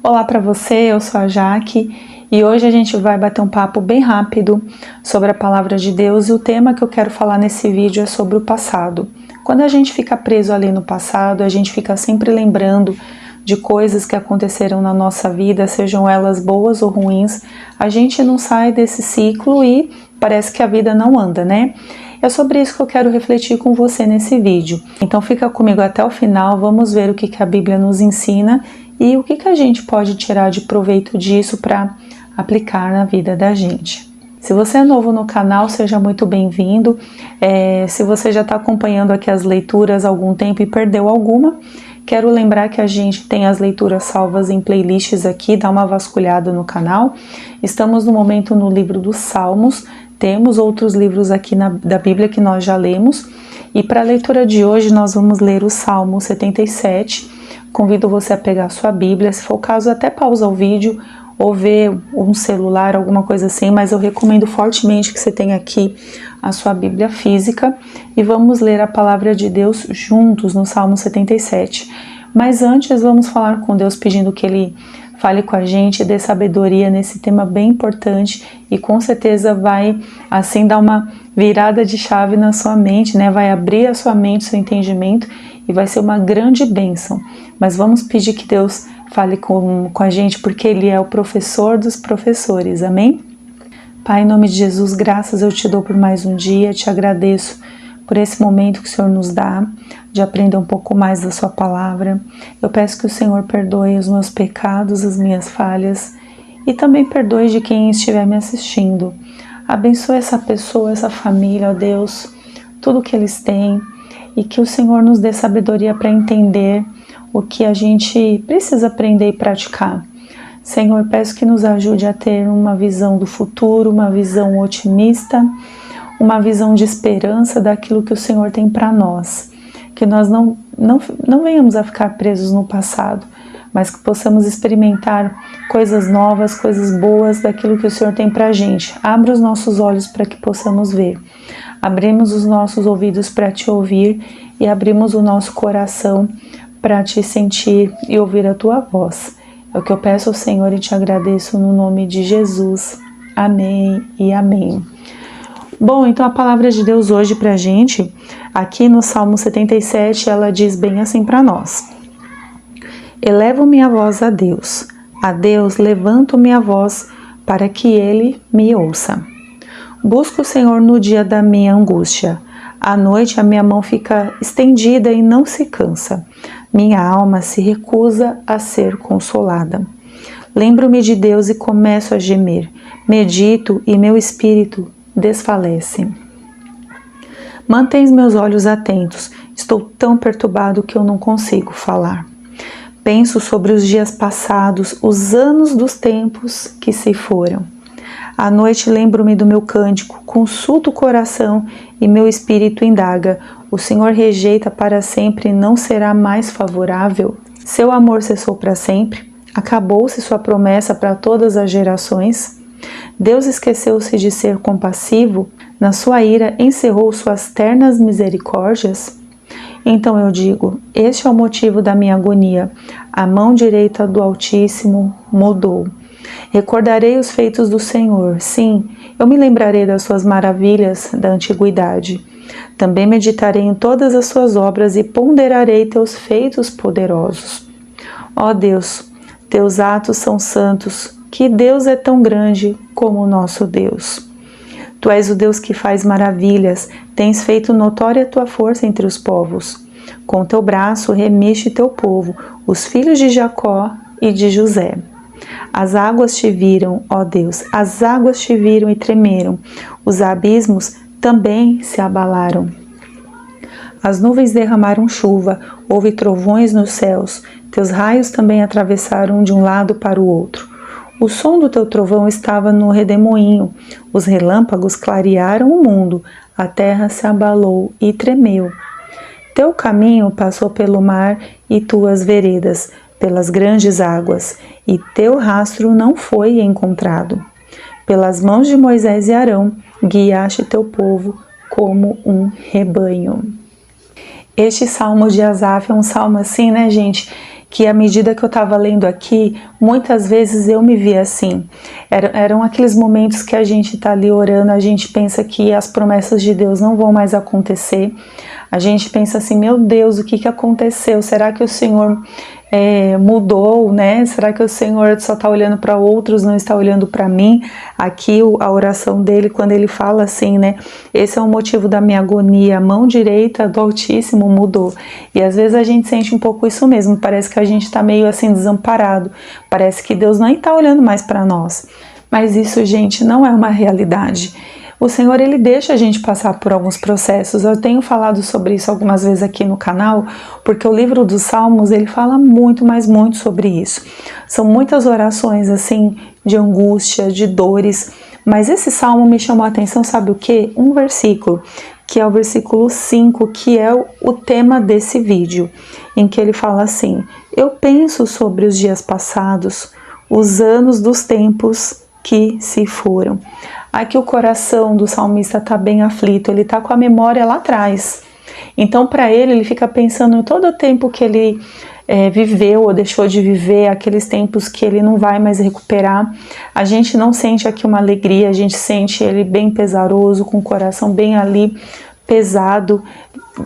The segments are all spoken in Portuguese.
Olá para você, eu sou a Jaque e hoje a gente vai bater um papo bem rápido sobre a palavra de Deus e o tema que eu quero falar nesse vídeo é sobre o passado. Quando a gente fica preso ali no passado, a gente fica sempre lembrando de coisas que aconteceram na nossa vida, sejam elas boas ou ruins, a gente não sai desse ciclo e parece que a vida não anda, né? É sobre isso que eu quero refletir com você nesse vídeo. Então fica comigo até o final, vamos ver o que a Bíblia nos ensina e o que a gente pode tirar de proveito disso para aplicar na vida da gente. Se você é novo no canal, seja muito bem-vindo. Se você já está acompanhando aqui as leituras há algum tempo e perdeu alguma, quero lembrar que a gente tem as leituras salvas em playlists aqui, dá uma vasculhada no canal. Estamos no momento no livro dos Salmos, temos outros livros aqui da Bíblia que nós já lemos. E para a leitura de hoje nós vamos ler o Salmo 77. Convido você a pegar a sua Bíblia, se for o caso até pausa o vídeo ou ver um celular, alguma coisa assim, mas eu recomendo fortemente que você tenha aqui a sua Bíblia física e vamos ler a palavra de Deus juntos no Salmo 77. Mas antes vamos falar com Deus pedindo que Ele fale com a gente, dê sabedoria nesse tema bem importante e com certeza vai assim dar uma virada de chave na sua mente, né? Vai abrir a sua mente, seu entendimento e vai ser uma grande bênção. Mas vamos pedir que Deus fale com a gente, porque Ele é o professor dos professores, amém? Pai, em nome de Jesus, graças eu te dou por mais um dia, te agradeço por esse momento que o Senhor nos dá, de aprender um pouco mais da sua palavra. Eu peço que o Senhor perdoe os meus pecados, as minhas falhas, e também perdoe de quem estiver me assistindo. Abençoe essa pessoa, essa família, ó Deus, tudo que eles têm, e que o Senhor nos dê sabedoria para entender o que a gente precisa aprender e praticar. Senhor, peço que nos ajude a ter uma visão do futuro, uma visão otimista, uma visão de esperança daquilo que o Senhor tem para nós. Que nós não venhamos a ficar presos no passado, mas que possamos experimentar coisas novas, coisas boas daquilo que o Senhor tem para a gente. Abra os nossos olhos para que possamos ver. Abrimos os nossos ouvidos para te ouvir e abrimos o nosso coração para te sentir e ouvir a tua voz. É o que eu peço ao Senhor e te agradeço no nome de Jesus. Amém e amém. Bom, então a palavra de Deus hoje para a gente, aqui no Salmo 77, ela diz bem assim para nós. Elevo minha voz a Deus levanto minha voz para que Ele me ouça. Busco o Senhor no dia da minha angústia. À noite a minha mão fica estendida e não se cansa. Minha alma se recusa a ser consolada. Lembro-me de Deus e começo a gemer. Medito e meu espírito desfalece. Mantens meus olhos atentos. Estou tão perturbado que eu não consigo falar. Penso sobre os dias passados, os anos dos tempos que se foram. À noite lembro-me do meu cântico, consulto o coração e meu espírito indaga. O Senhor rejeita para sempre e não será mais favorável? Seu amor cessou para sempre? Acabou-se sua promessa para todas as gerações? Deus esqueceu-se de ser compassivo? Na sua ira encerrou suas ternas misericórdias? Então eu digo, este é o motivo da minha agonia. A mão direita do Altíssimo mudou. Recordarei os feitos do Senhor, sim, eu me lembrarei das suas maravilhas da antiguidade. Também meditarei em todas as suas obras e ponderarei teus feitos poderosos. Ó Deus, teus atos são santos, que Deus é tão grande como o nosso Deus. Tu és o Deus que faz maravilhas, tens feito notória a tua força entre os povos. Com teu braço remiste teu povo, os filhos de Jacó e de José. As águas te viram, ó Deus, as águas te viram e tremeram, os abismos também se abalaram. As nuvens derramaram chuva, houve trovões nos céus, teus raios também atravessaram de um lado para o outro. O som do teu trovão estava no redemoinho, os relâmpagos clarearam o mundo, a terra se abalou e tremeu. Teu caminho passou pelo mar e tuas veredas, pelas grandes águas, e teu rastro não foi encontrado. Pelas mãos de Moisés e Arão, guiaste teu povo como um rebanho. Este salmo de Asaf é um salmo assim, né, gente, que à medida que eu estava lendo aqui, muitas vezes eu me via assim. Eram aqueles momentos que a gente está ali orando, a gente pensa que as promessas de Deus não vão mais acontecer. A gente pensa assim, meu Deus, o que aconteceu? Será que o Senhor mudou, né? Será que o Senhor só está olhando para outros, não está olhando para mim? Aqui a oração dele, quando ele fala assim, né? Esse é o motivo da minha agonia, a mão direita do Altíssimo mudou. E às vezes a gente sente um pouco isso mesmo, parece que a gente está meio assim desamparado, parece que Deus nem está olhando mais para nós. Mas isso, gente, não é uma realidade. O Senhor, ele deixa a gente passar por alguns processos. Eu tenho falado sobre isso algumas vezes aqui no canal, porque o livro dos Salmos, ele fala muito, mas muito sobre isso. São muitas orações, assim, de angústia, de dores, mas esse salmo me chamou a atenção, sabe o quê? Um versículo, que é o versículo 5, que é o tema desse vídeo, em que ele fala assim: eu penso sobre os dias passados, os anos dos tempos que se foram. Aqui o coração do salmista está bem aflito, ele está com a memória lá atrás. Então, para ele fica pensando em todo o tempo que ele viveu ou deixou de viver, aqueles tempos que ele não vai mais recuperar. A gente não sente aqui uma alegria, a gente sente ele bem pesaroso, com o coração bem ali pesado,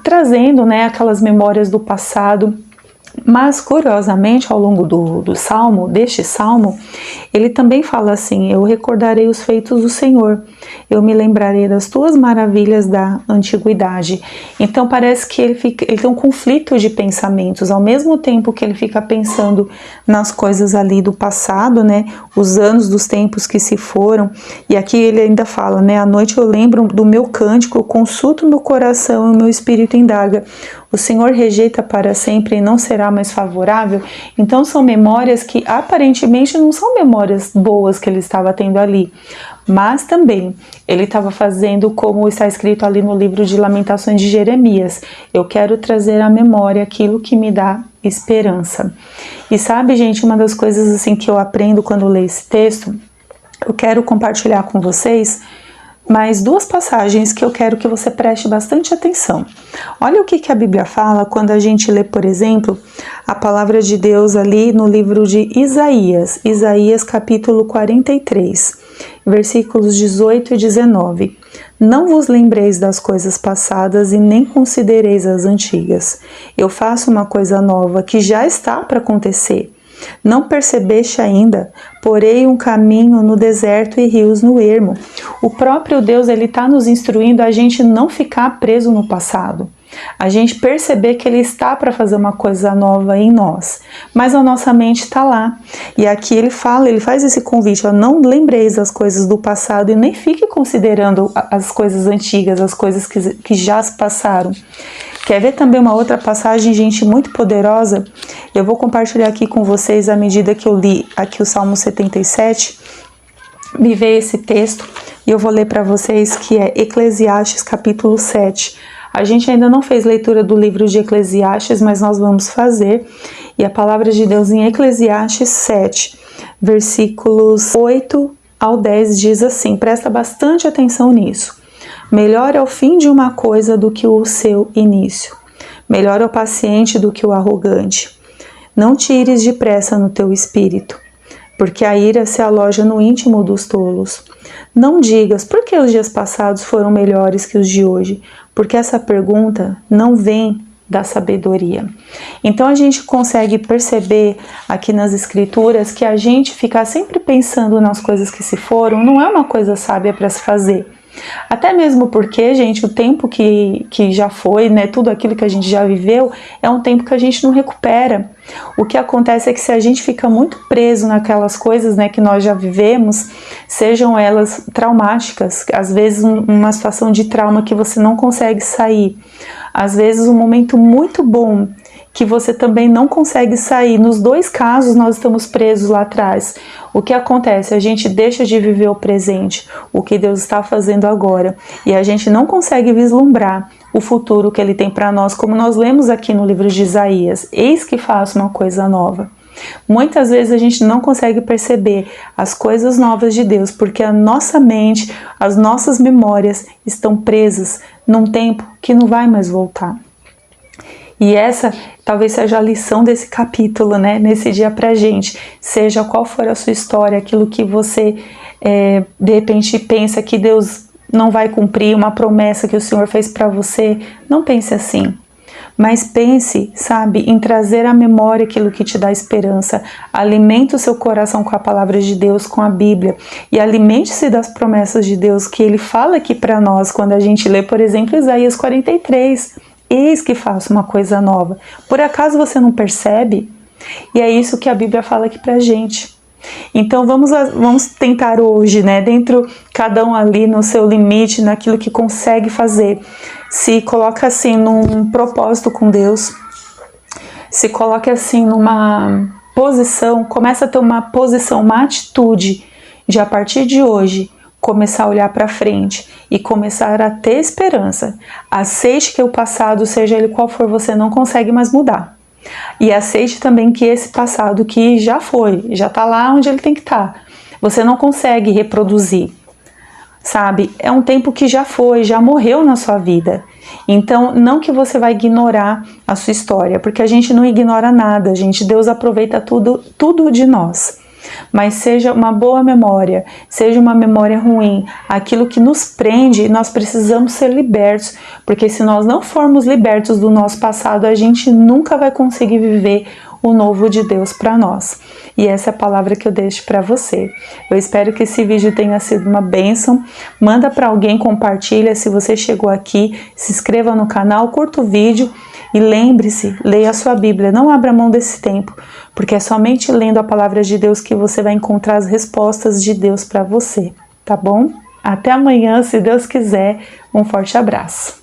trazendo, né, aquelas memórias do passado. Mas, curiosamente, ao longo deste salmo, ele também fala assim: eu recordarei os feitos do Senhor, eu me lembrarei das tuas maravilhas da antiguidade. Então parece que ele tem um conflito de pensamentos, ao mesmo tempo que ele fica pensando nas coisas ali do passado, né, os anos dos tempos que se foram. E aqui ele ainda fala, né, à noite eu lembro do meu cântico, eu consulto meu coração e o meu espírito indaga. O Senhor rejeita para sempre e não será mais favorável. Então são memórias que aparentemente não são memórias boas que ele estava tendo ali, mas também ele estava fazendo como está escrito ali no livro de Lamentações de Jeremias: eu quero trazer à memória aquilo que me dá esperança. E sabe, gente, uma das coisas assim que eu aprendo quando leio esse texto, eu quero compartilhar com vocês mais duas passagens que eu quero que você preste bastante atenção. Olha o que a Bíblia fala quando a gente lê, por exemplo, a palavra de Deus ali no livro de Isaías, Isaías capítulo 43, versículos 18 e 19. Não vos lembreis das coisas passadas e nem considereis as antigas. Eu faço uma coisa nova que já está para acontecer. Não percebeste ainda? Porei um caminho no deserto e rios no ermo. O próprio Deus, ele está nos instruindo a gente não ficar preso no passado. A gente perceber que ele está para fazer uma coisa nova em nós, mas a nossa mente está lá. E aqui ele faz esse convite: ó, não lembreis das coisas do passado e nem fique considerando as coisas antigas, as coisas que já se passaram. Quer ver também uma outra passagem, gente, muito poderosa? Eu vou compartilhar aqui com vocês à medida que eu li aqui o Salmo 77. Me veio esse texto e eu vou ler para vocês, que é Eclesiastes capítulo 7. A gente ainda não fez leitura do livro de Eclesiastes, mas nós vamos fazer. E a palavra de Deus em Eclesiastes 7, versículos 8 ao 10 diz assim, presta bastante atenção nisso. Melhor é o fim de uma coisa do que o seu início. Melhor é o paciente do que o arrogante. Não tires depressa no teu espírito, porque a ira se aloja no íntimo dos tolos. Não digas, por que os dias passados foram melhores que os de hoje? Porque essa pergunta não vem da sabedoria. Então a gente consegue perceber aqui nas escrituras que a gente ficar sempre pensando nas coisas que se foram não é uma coisa sábia para se fazer. Até mesmo porque, gente, o tempo que já foi, né, tudo aquilo que a gente já viveu, é um tempo que a gente não recupera. O que acontece é que se a gente fica muito preso naquelas coisas, né, que nós já vivemos, sejam elas traumáticas, às vezes uma situação de trauma que você não consegue sair, às vezes um momento muito bom que você também não consegue sair. Nos dois casos nós estamos presos lá atrás. O que acontece? A gente deixa de viver o presente, o que Deus está fazendo agora, e a gente não consegue vislumbrar o futuro que Ele tem para nós, como nós lemos aqui no livro de Isaías: eis que faço uma coisa nova. Muitas vezes a gente não consegue perceber as coisas novas de Deus, porque a nossa mente, as nossas memórias estão presas num tempo que não vai mais voltar. E essa talvez seja a lição desse capítulo, né? Nesse dia pra gente. Seja qual for a sua história, aquilo que você de repente pensa que Deus não vai cumprir, uma promessa que o Senhor fez para você, não pense assim. Mas pense, sabe, em trazer à memória aquilo que te dá esperança. Alimente o seu coração com a palavra de Deus, com a Bíblia. E alimente-se das promessas de Deus que Ele fala aqui para nós, quando a gente lê, por exemplo, Isaías 43. Eis que faço uma coisa nova. Por acaso você não percebe? E é isso que a Bíblia fala aqui pra gente. Então vamos tentar hoje, né, dentro, cada um ali no seu limite, naquilo que consegue fazer. Se coloca assim num propósito com Deus, se coloca assim numa posição, começa a ter uma posição, uma atitude de a partir de hoje começar a olhar para frente e começar a ter esperança. Aceite que o passado, seja ele qual for, você não consegue mais mudar. E aceite também que esse passado que já foi, já está lá onde ele tem que estar. Você não consegue reproduzir, sabe? É um tempo que já foi, já morreu na sua vida. Então, não que você vai ignorar a sua história, porque a gente não ignora nada, gente. Deus aproveita tudo de nós. Mas seja uma boa memória, seja uma memória ruim, aquilo que nos prende, nós precisamos ser libertos, porque se nós não formos libertos do nosso passado, a gente nunca vai conseguir viver o novo de Deus para nós. E essa é a palavra que eu deixo para você. Eu espero que esse vídeo tenha sido uma bênção. Manda para alguém, compartilha. Se você chegou aqui, se inscreva no canal, curta o vídeo e lembre-se, leia a sua Bíblia. Não abra mão desse tempo, porque é somente lendo a palavra de Deus que você vai encontrar as respostas de Deus para você, tá bom? Até amanhã, se Deus quiser. Um forte abraço.